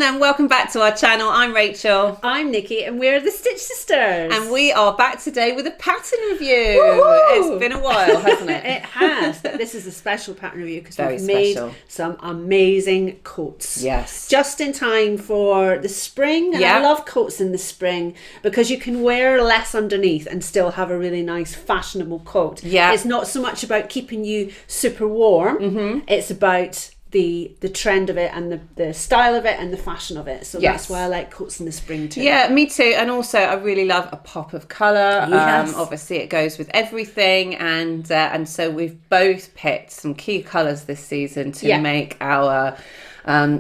and welcome back to our channel. I'm Rachel. I'm Nikki and we're the Stitch Sisters. And we are back today with a pattern review. Woo-hoo! It's been a while, hasn't it? It has. This is a special pattern review because we've special. made some amazing coats. Yes. Just in time for the spring. And I love coats in the spring because you can wear less underneath and still have a really nice fashionable coat. Yeah. It's not so much about keeping you super warm. Mm-hmm. It's about the trend of it and the style of it and the fashion of it. So that's why I like coats in the spring too. Yeah, me too. And also I really love a pop of colour. Yes. Obviously it goes with everything, and so we've both picked some key colours this season to make our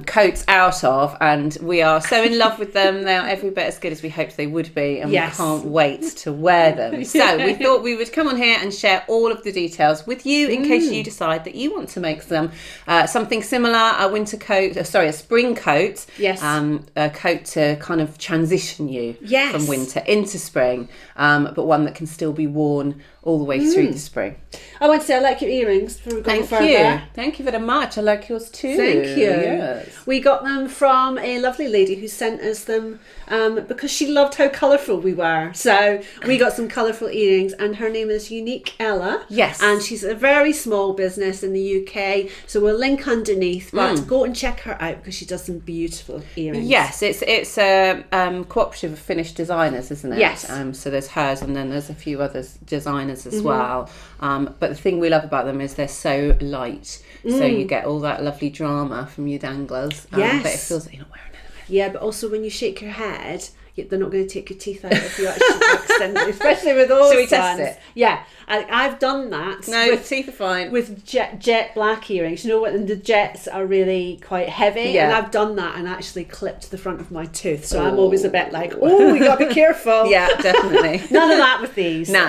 coats out of, and we are so in love with them. They are every bit as good as we hoped they would be, and we can't wait to wear them. So we thought we would come on here and share all of the details with you in case you decide that you want to make them something similar, a winter coat, a spring coat, a coat to kind of transition you from winter into spring, but one that can still be worn all the way through the spring. I want to say I like your earrings before we go further. Thank you very much. I like yours too. Thank you. Yes. We got them from a lovely lady who sent us them because she loved how colourful we were. So we got some colourful earrings, and her name is Unique Ella. Yes. And she's a very small business in the UK. So we'll link underneath, but go and check her out because she does some beautiful earrings. Yes, it's a cooperative of Finnish designers, isn't it? Yes. So there's hers, and then there's a few other designers as well. But the thing we love about them is they're so light. So you get all that lovely drama from your danglers. Yes. But it feels like you're not wearing anything. Yeah, but also when you shake your head, they're not going to take your teeth out if you actually accidentally, especially with those. Should we test it? Yeah, I've done that. No, with teeth are fine. With jet black earrings, you know what? And the jets are really quite heavy, and I've done that and actually clipped the front of my tooth. So I'm always a bit like, we got to be careful. Yeah, definitely. None of that with these. No.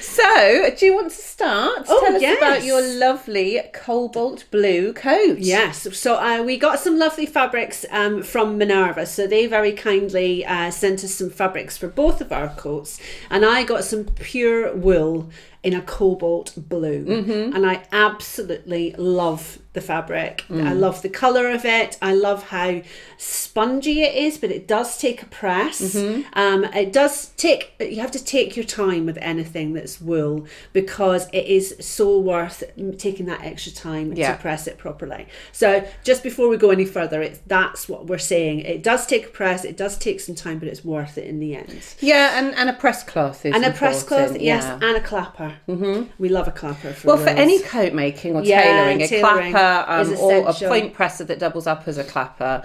So, do you want to start? Tell us about your lovely cobalt blue coat. Yes. So we got some lovely fabrics from Minerva. So they very kindly sent us some fabrics for both of our coats, and I got some pure wool in a cobalt blue, and I absolutely love the fabric. I love the colour of it. I love how spongy it is, but it does take a press. It does take, you have to take your time with anything that's wool because it is so worth taking that extra time to press it properly. So just before we go any further, that's what we're saying. It does take a press, it does take some time, but it's worth it in the end. Yeah, and a press cloth is important. A press cloth, yes, and a clapper. We love a clapper for any coat making or tailoring, a clapper or a point presser that doubles up as a clapper.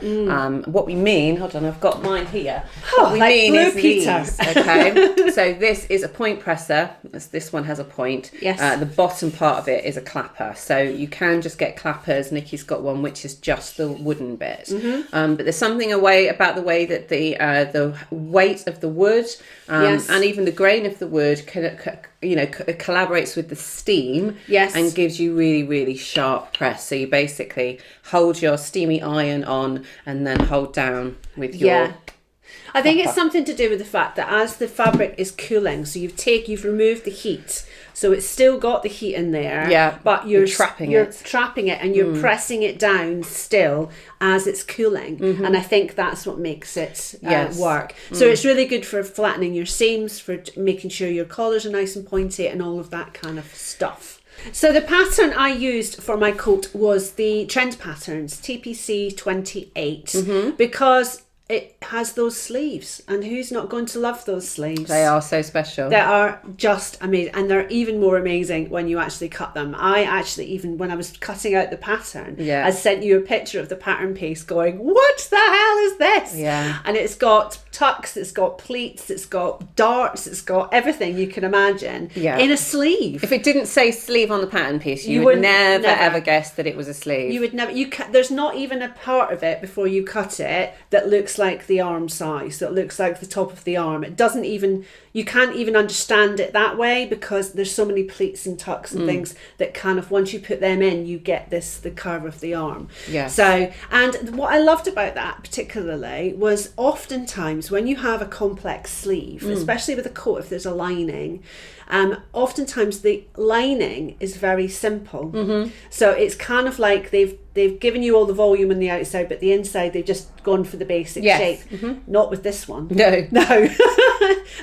What we mean, hold on, I've got mine here. What we mean is these, okay? So this is a point presser. This one has a point. Yes. The bottom part of it is a clapper. So you can just get clappers. Nikki's got one which is just the wooden bit. But there's something about the way that the weight of the wood and even the grain of the wood collaborates with the steam and gives you really, really sharp press. So you basically hold your steamy iron on and then hold down with your I think it's something to do with the fact that as the fabric is cooling, so you've removed the heat, so it's still got the heat in there, but you're trapping it and you're pressing it down still as it's cooling, and I think that's what makes it work. So it's really good for flattening your seams, for making sure your collars are nice and pointy and all of that kind of stuff. So the pattern I used for my coat was the Trend Patterns TPC 28 because it has those sleeves, and who's not going to love those sleeves? They are so special. They are just amazing, and they're even more amazing when you actually cut them. I actually, even when I was cutting out the pattern, I sent you a picture of the pattern piece going, what the hell is this? Yeah. And it's got tucks, it's got pleats, it's got darts, it's got everything you can imagine in a sleeve. If it didn't say sleeve on the pattern piece, you would never ever guess that it was a sleeve. You would never. There's not even a part of it before you cut it that looks like the arm size, that looks like the top of the arm. It doesn't even, you can't even understand it that way because there's so many pleats and tucks and things that kind of, once you put them in, you get the curve of the arm. So, and what I loved about that particularly was oftentimes when you have a complex sleeve, especially with a coat, if there's a lining, oftentimes the lining is very simple. So it's kind of like they've they've given you all the volume on the outside, but the inside they've just gone for the basic shape. Not with this one. No.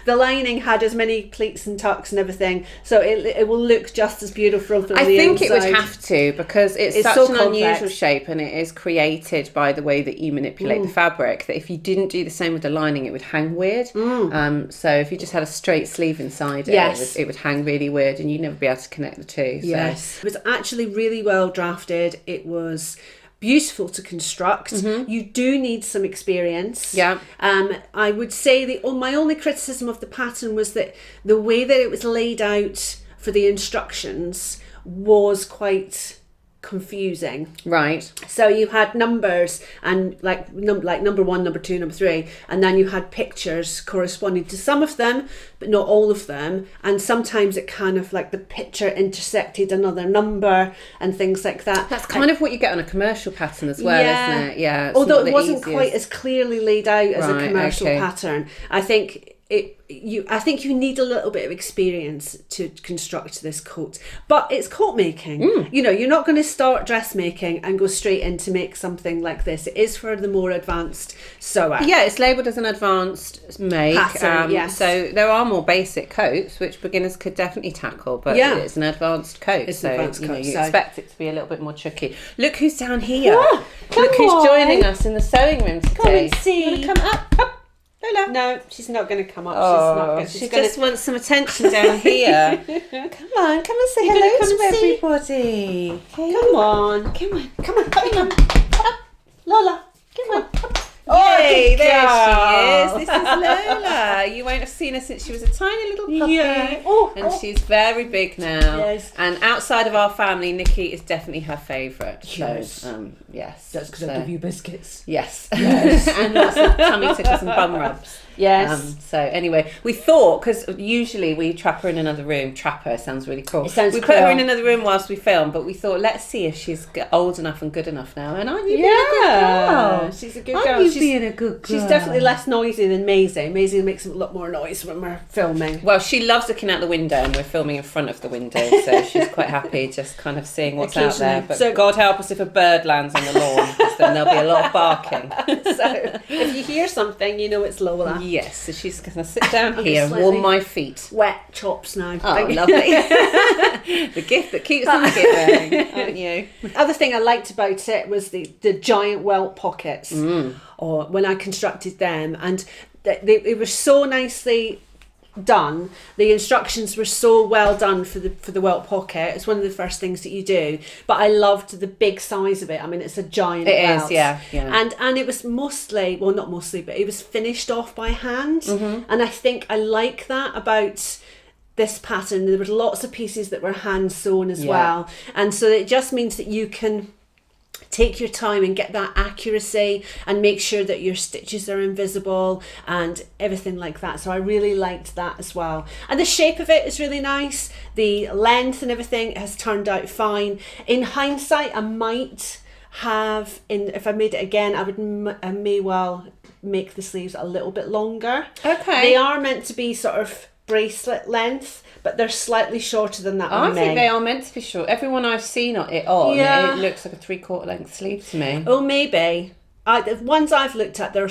The lining had as many pleats and tucks and everything, so it will look just as beautiful from the inside. I think it would have to, because it's such so an complex. unusual shape, and it is created by the way that you manipulate the fabric, that if you didn't do the same with the lining, it would hang weird. So if you just had a straight sleeve inside it, it would hang really weird, and you'd never be able to connect the two. So. Yes. It was actually really well drafted. It was beautiful to construct. You do need some experience. Yeah. I would say my only criticism of the pattern was that the way that it was laid out for the instructions was quite confusing. Right. So you had numbers and like number 1, number 2, number 3, and then you had pictures corresponding to some of them, but not all of them. And sometimes it kind of like the picture intersected another number and things like that. That's kind of what you get on a commercial pattern as well, isn't it? Yeah. Although it wasn't quite as clearly laid out as a commercial pattern. I think you need a little bit of experience to construct this coat, but it's coat making. You know, you're not going to start dressmaking and go straight in to make something like this. It is for the more advanced sewer. Yeah, it's labelled as an advanced make pattern. Yes. So there are more basic coats which beginners could definitely tackle, but it's an advanced coat. It's an advanced coat, you expect it to be a little bit more tricky. Look who's down here. Look who's joining us in the sewing room today. Come and see. You want to come up? Lola. No, she's not going to come up. She just wants some attention down here. Come on, come and say hello to everybody. Okay. Come on. Lola, come on. Yay, there she is. This is Lola. You won't have seen her since she was a tiny little puppy. Yeah. And she's very big now. Yes. And outside of our family, Nikki is definitely her favourite. Yes. So, yes. That's because I give you biscuits. Yes. And lots of tummy tickles and bum rubs. Yes. So anyway, we thought, because usually we trap her in another room. Trap her sounds really cool. It sounds we cool. put her in another room whilst we film, but we thought, let's see if she's old enough and good enough now. And aren't you being a good girl? She's a good Aren't girl. you being a good girl? She's definitely less noisy than Maisie. Maisie makes a lot more noise when we're filming. Well, she loves looking out the window, and we're filming in front of the window, so she's quite happy just kind of seeing what's out there. But so, God help us if a bird lands on the lawn, because then there'll be a lot of barking. So if you hear something, you know it's Lola. Yes, so she's going to sit down here and warm my feet. Wet chops now. Oh, lovely. The gift that keeps on giving, aren't you? Other thing I liked about it was the giant Welt Pockets. Or when I constructed them, and they were so nicely done. The instructions were so well done for the Welt Pocket. It's one of the first things that you do, but I loved the big size of it. I mean, it's a giant welt. Is, yeah. And it was mostly, well, not mostly, but it was finished off by hand. And I think I like that about this pattern. There were lots of pieces that were hand sewn as well, and so it just means that you can take your time and get that accuracy and make sure that your stitches are invisible and everything like that. So I really liked that as well. And the shape of it is really nice. The length and everything has turned out fine. In hindsight, I might have, if I made it again, I may well make the sleeves a little bit longer. Okay. They are meant to be sort of bracelet length, but they're slightly shorter than that. I think they are meant to be short. Everyone I've seen it on, it looks like a 3/4 length sleeve to me. Oh, maybe. The ones I've looked at, they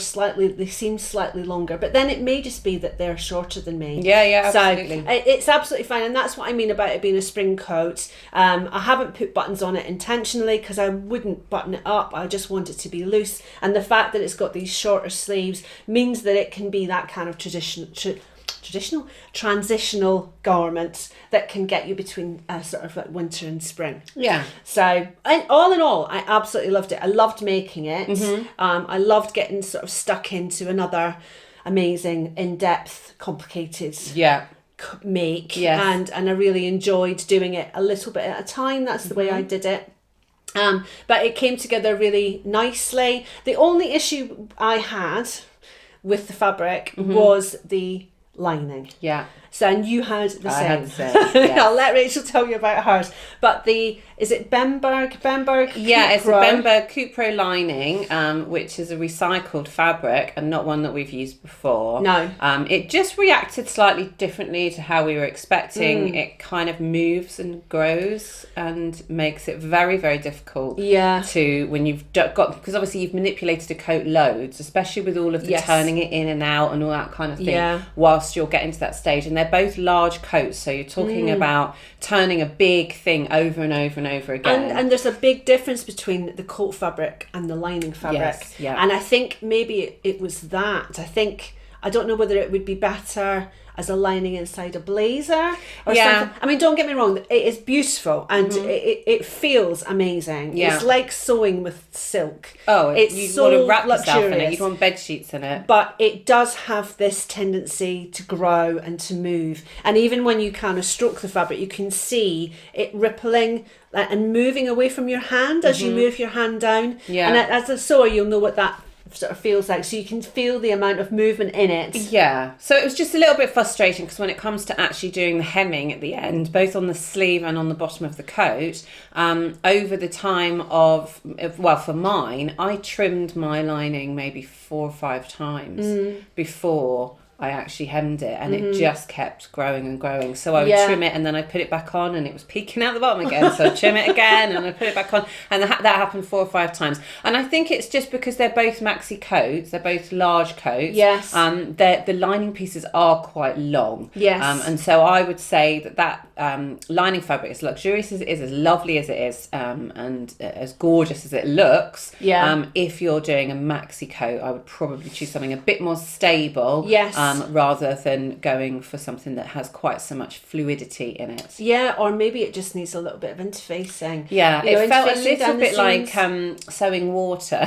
seem slightly longer, but then it may just be that they're shorter than me. Yeah, absolutely. So it's absolutely fine, and that's what I mean about it being a spring coat. I haven't put buttons on it intentionally because I wouldn't button it up. I just want it to be loose, and the fact that it's got these shorter sleeves means that it can be that kind of transitional garment that can get you between sort of like winter and spring. Yeah. So all in all, I absolutely loved it. I loved making it. I loved getting sort of stuck into another amazing, in-depth, complicated make. Yes. And I really enjoyed doing it a little bit at a time. That's the way I did it. But it came together really nicely. The only issue I had with the fabric was the lining. Yeah. So, and you had the I same. had the same, yes. I'll let Rachel tell you about hers. But is it Bemberg? Yeah, it's a Cupro? Bemberg Cupro lining, which is a recycled fabric and not one that we've used before. No. It just reacted slightly differently to how we were expecting. It kind of moves and grows and makes it very, very difficult to, when you've got, because obviously you've manipulated a coat loads, especially with all of the turning it in and out and all that kind of thing, whilst you're getting to that stage. And they're both large coats, so you're talking about turning a big thing over and over and over again. And there's a big difference between the coat fabric and the lining fabric. Yes, yeah. And I think maybe it was that. I don't know whether it would be better as a lining inside a blazer or something. I mean, don't get me wrong, it is beautiful and it feels amazing. It's like sewing with silk. It's you so want to wrap yourself in luxurious. it. You want bed sheets in it. But it does have this tendency to grow and to move. And even when you kind of stroke the fabric, you can see it rippling and moving away from your hand as you move your hand down. Yeah. And as a sewer, you'll know what that sort of feels like, so you can feel the amount of movement in it. So it was just a little bit frustrating because when it comes to actually doing the hemming at the end, both on the sleeve and on the bottom of the coat, over the time of, well, for mine, I trimmed my lining maybe 4 or 5 times before I actually hemmed it, and it just kept growing and growing. So I would trim it and then I'd put it back on and it was peeking out the bottom again. So I'd trim it again and I'd put it back on, and that happened 4 or 5 times. And I think it's just because they're both maxi coats, they're both large coats. Yes. The lining pieces are quite long. Yes. And so I would say that lining fabric, as luxurious as it is, as lovely as it is, and as gorgeous as it looks, if you're doing a maxi coat, I would probably choose something a bit more stable. Yes. Rather than going for something that has quite so much fluidity in it. Yeah, or maybe it just needs a little bit of interfacing. Yeah, it felt a little bit like seams. sewing water.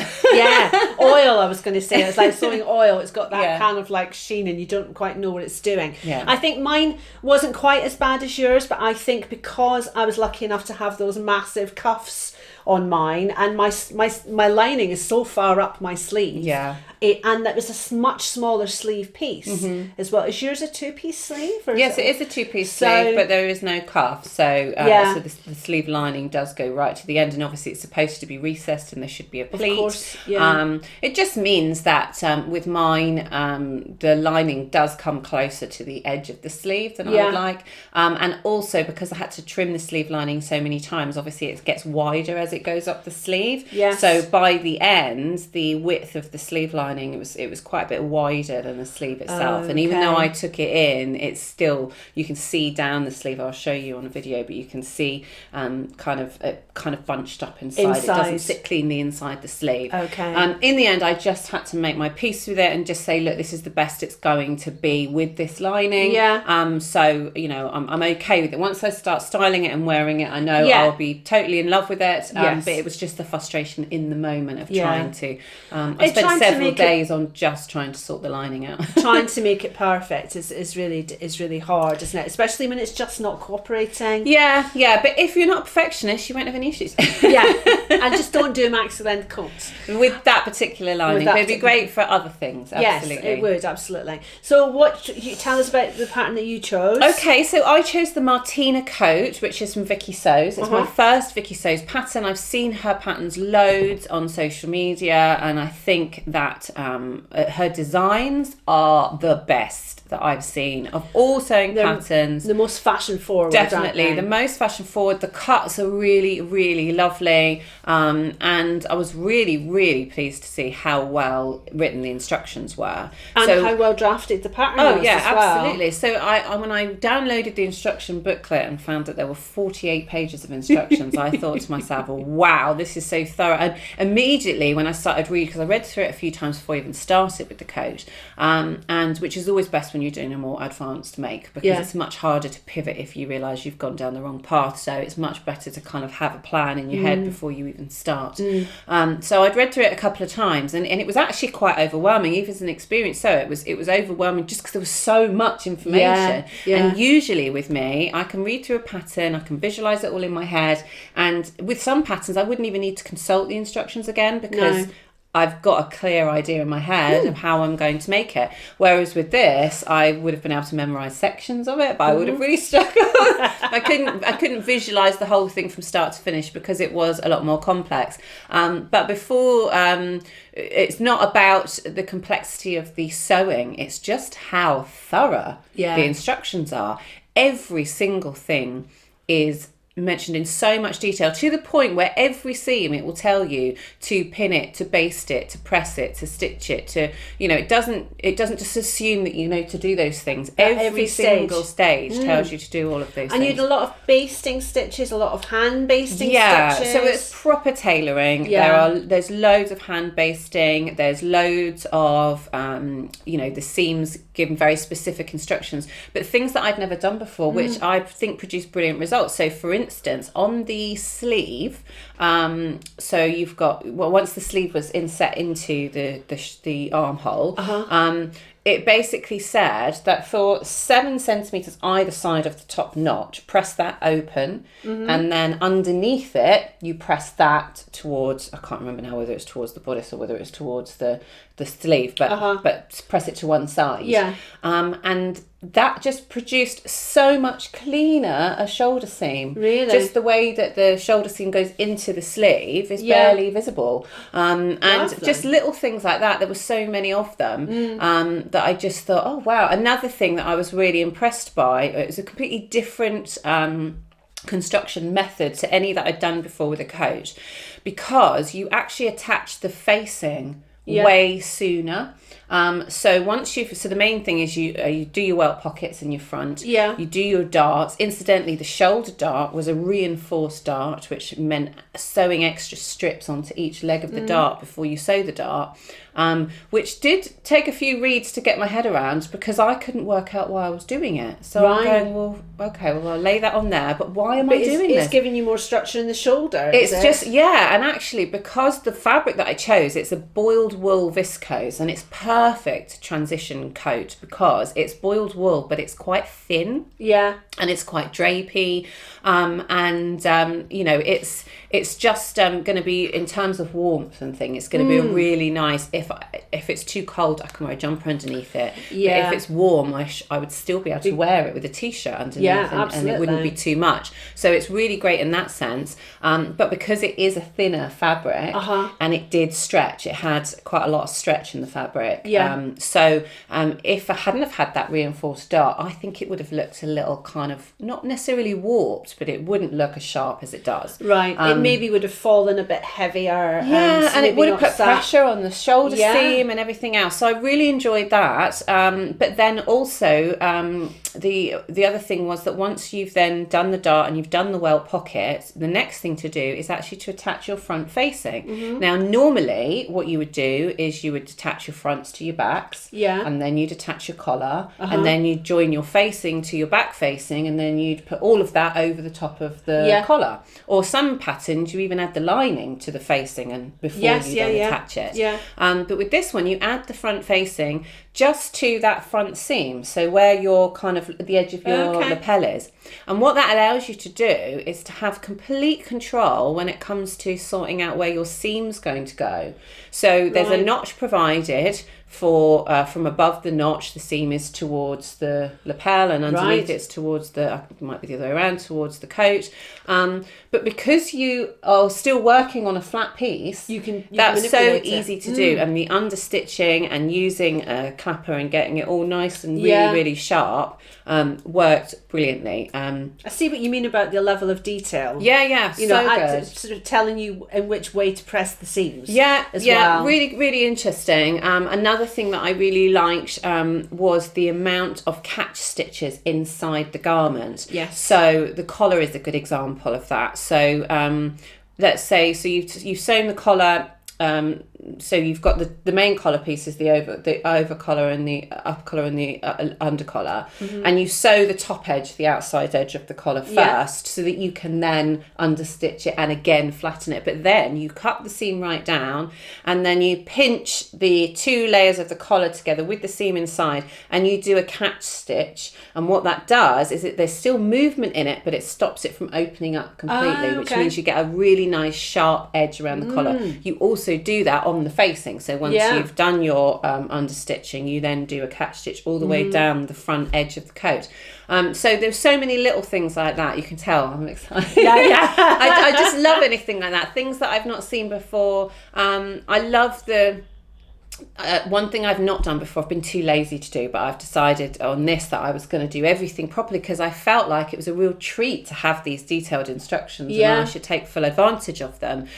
Oil, I was going to say. It's like sewing oil. It's got that kind of like sheen and you don't quite know what it's doing. Yeah. I think mine wasn't quite as bad as yours, but I think because I was lucky enough to have those massive cuffs on mine, and my lining is so far up my sleeve. And that was a much smaller sleeve piece as well. Is yours a 2-piece sleeve? Yes, it is a 2-piece sleeve, but there is no cuff. So so the sleeve lining does go right to the end, and obviously it's supposed to be recessed and there should be a pleat. Of course, it just means that with mine, the lining does come closer to the edge of the sleeve than I would like. And also because I had to trim the sleeve lining so many times, obviously it gets wider as it goes up the sleeve. Yes. So by the end, the width of the sleeve lining, it was quite a bit wider than the sleeve itself. And even though I took it in, it's still, you can see down the sleeve. I'll show you on a video, but you can see kind of bunched up inside. It doesn't sit cleanly inside the sleeve. In the end, I just had to make my peace with it and just say, look, this is the best it's going to be with this lining. So I'm okay with it. Once I start styling it and wearing it, I know I'll be totally in love with it. But it was just the frustration in the moment of trying to. I spent several days on just trying to sort the lining out. Trying to make it perfect is really hard, isn't it? Especially when it's just not cooperating. Yeah. But if you're not a perfectionist, you won't have any issues. And just don't do maxi length coats with that particular lining. But it'd be great for other things. Absolutely. Yes, it would, absolutely. So what you tell us about the pattern that you chose? Okay, so I chose the Martina coat, which is from VikiSews. It's my first VikiSews pattern. I've seen her patterns loads on social media, and I think that her designs are the best that I've seen of all sewing patterns. The most fashion forward. Definitely, the most fashion forward. The cuts are really, really lovely. And I was really, really pleased to see how well written the instructions were. And how well drafted the pattern was as well. Absolutely. So I when I downloaded the instruction booklet and found that there were 48 pages of instructions, I thought to myself, wow, this is so thorough. And immediately when I started reading, because I read through it a few times before I even started with the coat, and which is always best when you're doing a more advanced make, because it's much harder to pivot if you realise you've gone down the wrong path. So it's much better to kind of have a plan in your head before you even start. So I'd read through it a couple of times, and it was actually quite overwhelming. Even as an experienced sewer, it was overwhelming just because there was so much information. And usually with me, I can read through a pattern, I can visualise it all in my head, and with some patterns I wouldn't even need to consult the instructions again, because I've got a clear idea in my head of how I'm going to make it. Whereas with this, I would have been able to memorize sections of it, but I would have really struggled. I couldn't visualize the whole thing from start to finish because it was a lot more complex. But before, it's not about the complexity of the sewing. It's just how thorough the instructions are. Every single thing is mentioned in so much detail, to the point where every seam it will tell you to pin it, to baste it, to press it, to stitch it, to, you know, it doesn't just assume that you know to do those things. Every single stage tells you to do all of those things. And you had a lot of basting stitches, a lot of hand basting stitches. So it's proper tailoring. There's loads of hand basting, there's loads of the seams given very specific instructions, but things that I'd never done before, which I think produced brilliant results. So for instance, on the sleeve, so you've got, once the sleeve was inset into the armhole, it basically said that for 7 centimetres either side of the top notch, press that open, and then underneath it, you press that towards, I can't remember now whether it's towards the bodice or whether it's towards the sleeve, but press it to one side. Yeah. And that just produced so much cleaner a shoulder seam. Really? Just the way that the shoulder seam goes into the sleeve is barely visible. And just little things like that. There were so many of them that I just thought, oh, wow. Another thing that I was really impressed by, it was a completely different construction method to any that I'd done before with a coat, because you actually attach the facing way sooner. So the main thing is you do your welt pockets in your front. Yeah. You do your darts. Incidentally, the shoulder dart was a reinforced dart, which meant sewing extra strips onto each leg of the dart before you sew the dart. Which did take a few reads to get my head around, because I couldn't work out why I was doing it. So I'm going, well, okay, well, I'll lay that on there, but why am I doing this? It's giving you more structure in the shoulder. And actually, because the fabric that I chose, it's a boiled wool viscose, and it's perfect transition coat because it's boiled wool, but it's quite thin. Yeah. And it's quite drapey. It's just going to be, in terms of warmth and thing, it's going to be really nice. If it's too cold, I can wear a jumper underneath it. Yeah. But if it's warm, I would still be able to wear it with a t-shirt underneath, and it wouldn't be too much. So it's really great in that sense. But because it is a thinner fabric, and it did stretch, it had quite a lot of stretch in the fabric. Yeah. If I hadn't have had that reinforced dart, I think it would have looked a little kind of, not necessarily warped, but it wouldn't look as sharp as it does. Right. It maybe would have fallen a bit heavier. And it would have put pressure on the shoulder seam and everything else. So I really enjoyed that. But then also the other thing was that once you've then done the dart and you've done the welt pocket, the next thing to do is actually to attach your front facing. Now, normally what you would do is you would attach your fronts to your backs, and then you'd attach your collar, and then you'd join your facing to your back facing, and then you'd put all of that over the top of the collar. Or some patterns you even add the lining to the facing and before you then attach it. Yeah. But with this one, you add the front facing just to that front seam, so where your kind of the edge of your lapel is. And what that allows you to do is to have complete control when it comes to sorting out where your seam's going to go. So there's a notch provided for from above the notch, the seam is towards the lapel, and underneath it's towards it might be the other way around, towards the coat. But because you are still working on a flat piece, that's so easy to do. And the understitching and using a clapper and getting it all nice and really, really sharp worked brilliantly. I see what you mean about the level of detail. Yeah, good. Sort of telling you in which way to press the seams. Well. Really, really interesting. Another thing that I really liked was the amount of catch stitches inside the garment. Yes. So the collar is a good example of that. So let's say, you've sewn the collar. So you've got the main collar piece is the over collar and the upper collar and the under collar, and you sew the top edge, the outside edge of the collar first, so that you can then understitch it and again flatten it. But then you cut the seam right down, and then you pinch the two layers of the collar together with the seam inside, and you do a catch stitch. And what that does is there's still movement in it, but it stops it from opening up completely, which means you get a really nice sharp edge around the collar. You also also do that on the facing. So once you've done your understitching, you then do a catch stitch all the way down the front edge of the coat. So there's so many little things like that. You can tell I'm excited. I just love anything like that. Things that I've not seen before. I love the... one thing I've not done before, I've been too lazy to do, but I've decided on this that I was going to do everything properly because I felt like it was a real treat to have these detailed instructions and I should take full advantage of them.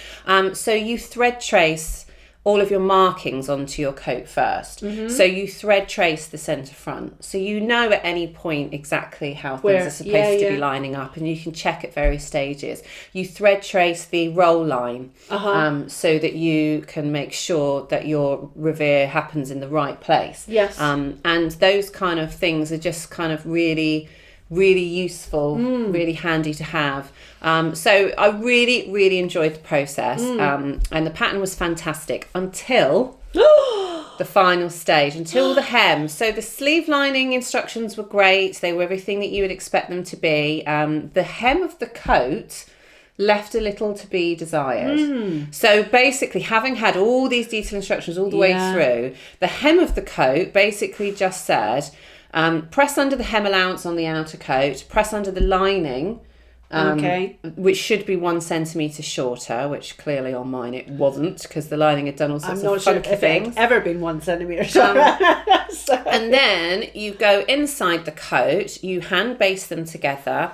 So you thread trace all of your markings onto your coat first. So you thread trace the centre front. So you know at any point exactly how things are supposed to be lining up, and you can check at various stages. You thread trace the roll line so that you can make sure that your revere happens in the right place. And those kind of things are just kind of really useful, really handy to have. So I really enjoyed the process, and the pattern was fantastic until the final stage, until the hem. So the sleeve lining instructions were great. They were everything that you would expect them to be. The hem of the coat left a little to be desired. So basically, having had all these detailed instructions all the way through, the hem of the coat basically just said, press under the hem allowance on the outer coat, press under the lining, which should be 1 centimetre shorter, which clearly on mine it wasn't, because the lining had done all sorts of funky things. It's ever been 1 centimetre shorter. And then you go inside the coat, you hand baste them together,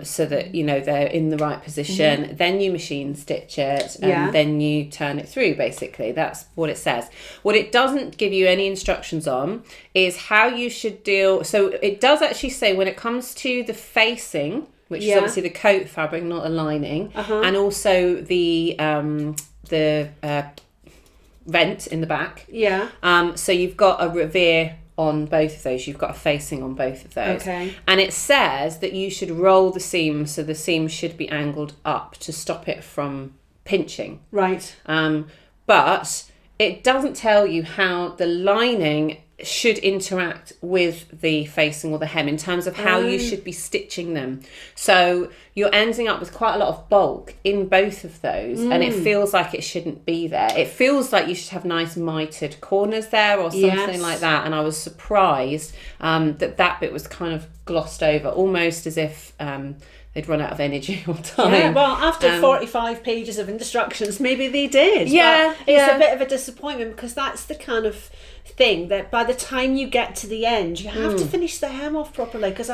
so that you know they're in the right position. Then you machine stitch it, and then you turn it through. Basically, that's what it says. What it doesn't give you any instructions on is how you should deal. So it does actually say when it comes to the facing, which is obviously the coat fabric, not the lining, and also the vent in the back. So you've got a revere on both of those. You've got a facing on both of those. And it says that you should roll the seam, so the seam should be angled up to stop it from pinching. But it doesn't tell you how the lining should interact with the facing or the hem in terms of how you should be stitching them. So you're ending up with quite a lot of bulk in both of those, and it feels like it shouldn't be there. It feels like you should have nice mitered corners there or something like that, and I was surprised that bit was kind of glossed over, almost as if they'd run out of energy or time. Yeah, well, after 45 pages of instructions, maybe they did. But it's a bit of a disappointment, because that's the kind of thing that by the time you get to the end, you have to finish the hem off properly, because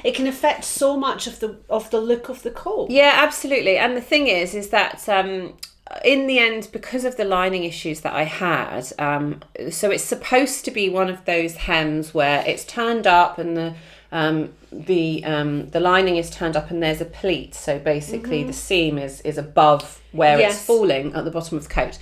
it can affect so much of the look of the coat. Yeah, absolutely. And the thing is that in the end, because of the lining issues that I had, so it's supposed to be one of those hems where it's turned up and the lining is turned up and there's a pleat, so basically the seam is above where it's falling at the bottom of the coat.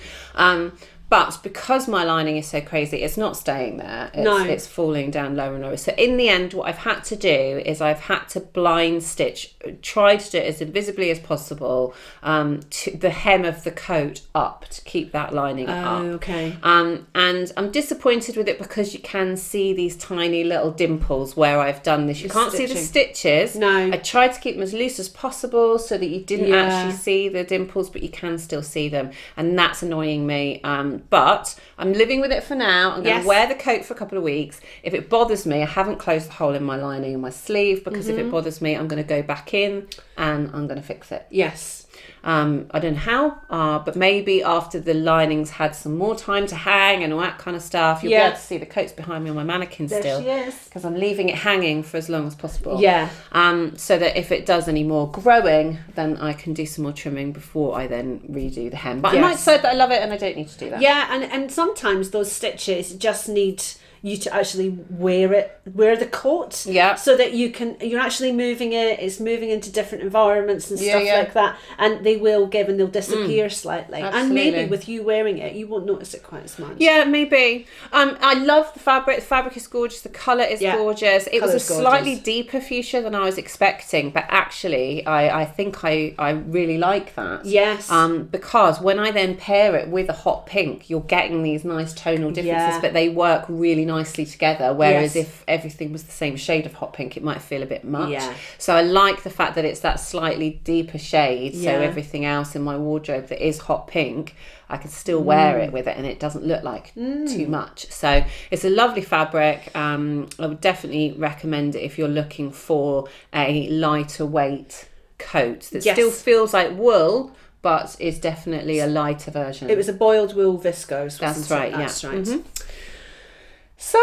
But because my lining is so crazy, it's not staying there. It's falling down lower and lower. So in the end, what I've had to do is I've had to blind stitch, try to do it as invisibly as possible, to the hem of the coat up to keep that lining up. And I'm disappointed with it because you can see these tiny little dimples where I've done this. You can't see the stitches. I tried to keep them as loose as possible so that you didn't actually see the dimples, but you can still see them. And that's annoying me. But I'm living with it for now. I'm going to wear the coat for a couple of weeks. If it bothers me, I haven't closed the hole in my lining and my sleeve, because if it bothers me, I'm going to go back in and I'm going to fix it. I don't know how, but maybe after the linings had some more time to hang and all that kind of stuff, you'll be able to see the coat's behind me on my mannequin still. There she is. Because I'm leaving it hanging for as long as possible. So that if it does any more growing, then I can do some more trimming before I then redo the hem. But I might decide that I love it and I don't need to do that. And sometimes those stitches just need you to actually wear the coat, so that you're actually moving it's moving into different environments and stuff like that, and they will give and they'll disappear slightly. Absolutely. And maybe with you wearing it, you won't notice it quite as much. Maybe. I love the fabric. The fabric is gorgeous. The colour is gorgeous. It was a slightly deeper fuchsia than I was expecting, but actually I think I really like that. Because when I then pair it with a hot pink, you're getting these nice tonal differences, but they work really nicely together, whereas Yes. if everything was the same shade of hot pink, it might feel a bit much. Yeah. So I like the fact that it's that slightly deeper shade, so Yeah. everything else in my wardrobe that is hot pink, I can still wear it with it and it doesn't look like too much. So it's a lovely fabric. I would definitely recommend it if you're looking for a lighter weight coat that Yes. still feels like wool, but is definitely a lighter version. It was a boiled wool viscose. That's wasn't it? right, That's yeah. right. Mhm. So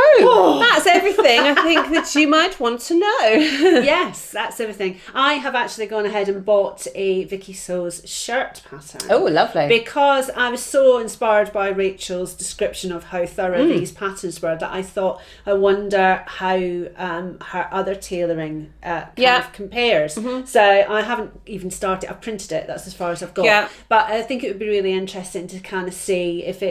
that's everything I think that you might want to know. Yes, that's everything. I have actually gone ahead and bought a VikiSews shirt pattern. Oh, lovely. Because I was so inspired by Rachel's description of how thorough these patterns were that I thought, I wonder how her other tailoring kind of compares. So I haven't even started. I've printed it. That's as far as I've got. Yeah. But I think it would be really interesting to kind of see if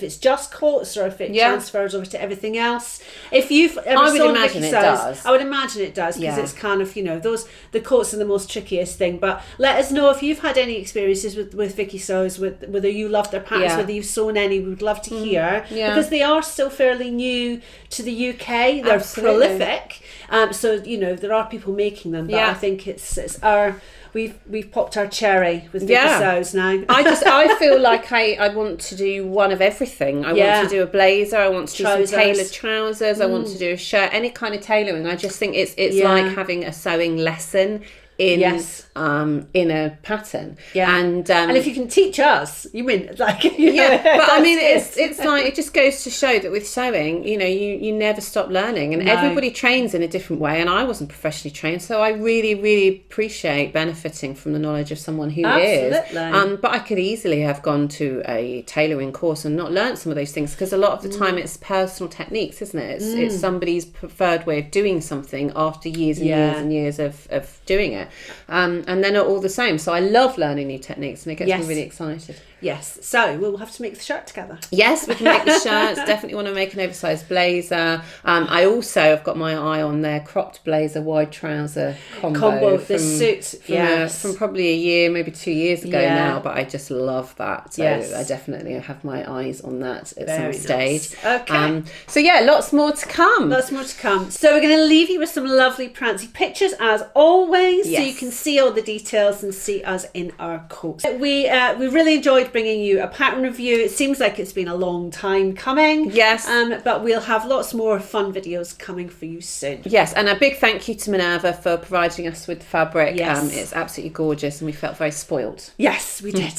it's just coats or if it transfers over to everything else. If you've ever I would sewn imagine it VikiSews, does. I would imagine it does, because it's kind of, the coats are the most trickiest thing. But let us know if you've had any experiences with VikiSews, with whether you love their patterns, whether you've sewn any. We would love to hear, because they are still fairly new to the UK. They're prolific, so there are people making them. But I think it's our. We've popped our cherry with VikiSews now. I feel like I want to do one of everything. I want to do a blazer. I want to do some tailored trousers. I want to do a shirt. Any kind of tailoring. I just think it's like having a sewing lesson in a pattern. And if you can teach us, you win. But I mean, it's like, it just goes to show that with sewing, you never stop learning, and everybody trains in a different way. And I wasn't professionally trained, so I really, really appreciate benefiting from the knowledge of someone who is. But I could easily have gone to a tailoring course and not learnt some of those things, because a lot of the time it's personal techniques, isn't it? It's somebody's preferred way of doing something after years and years and years of doing it. And they're not all the same. So I love learning new techniques, and it gets me really excited. Yes. So we'll have to make the shirt together. Yes, we can make the shirts. Definitely want to make an oversized blazer. I also have got my eye on their cropped blazer, wide trouser combo. The suit. From probably a year, maybe 2 years ago now. But I just love that. So I definitely have my eyes on that at some stage. Okay. So lots more to come. Lots more to come. So we're going to leave you with some lovely prancy pictures as always, so you can see all the details and see us in our coats. We really enjoyed bringing you a pattern review. It seems like it's been a long time coming. Yes. But we'll have lots more fun videos coming for you soon. Yes, and a big thank you to Minerva for providing us with the fabric. Yes. It's absolutely gorgeous, and we felt very spoilt. Yes, we did.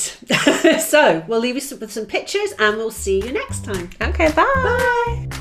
So we'll leave you with some pictures, and we'll see you next time. Okay, bye. Bye.